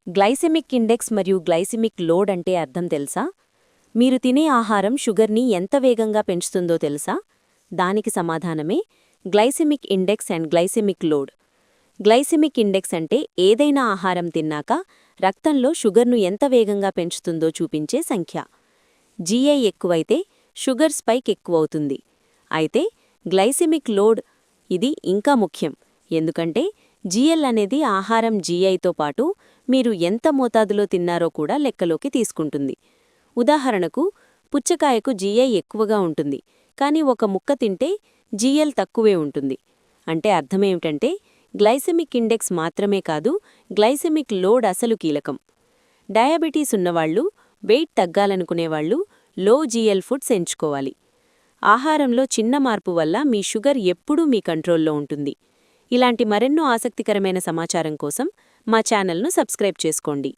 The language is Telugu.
గ్లైసెమిక్ ఇండెక్స్ మరియు గ్లైసెమిక్ లోడ్ అంటే అర్థం తెలుసా? మీరు తినే ఆహారం షుగర్ని ఎంత వేగంగా పెంచుతుందో తెలుసా? దానికి సమాధానమే glycemic index and glycemic load. Glycemic index అంటే ఏదైనా ఆహారం తిన్నాక రక్తంలో షుగర్ను ఎంత వేగంగా పెంచుతుందో చూపించే సంఖ్య. జీఐ ఎక్కువైతే షుగర్ స్పైక్ ఎక్కువవుతుంది. అయితే గ్లైసెమిక్ లోడ్ ఇది ఇంకా ముఖ్యం, ఎందుకంటే జీఎల్ అనేది ఆహారం జీఐతో పాటు మీరు ఎంత మోతాదులో తిన్నారో కూడా లెక్కలోకి తీసుకుంటుంది. ఉదాహరణకు, పుచ్చకాయకు జీఐ ఎక్కువగా ఉంటుంది, కానీ ఒక ముక్క తింటే జీఎల్ తక్కువే ఉంటుంది. అంటే అర్థమేమిటంటే గ్లైసెమిక్ ఇండెక్స్ మాత్రమే కాదు, గ్లైసెమిక్ లోడ్ అసలు కీలకం. డయాబెటీస్ ఉన్నవాళ్లు, వెయిట్ తగ్గాలనుకునేవాళ్లు లో జీఎల్ ఫుడ్స్ ఎంచుకోవాలి. ఆహారంలో చిన్న మార్పు వల్ల మీ షుగర్ ఎప్పుడూ మీ కంట్రోల్లో ఉంటుంది. ఇలాంటి మరెన్నో ఆసక్తికరమైన సమాచారం కోసం మా ఛానల్ను సబ్స్క్రైబ్ చేసుకోండి.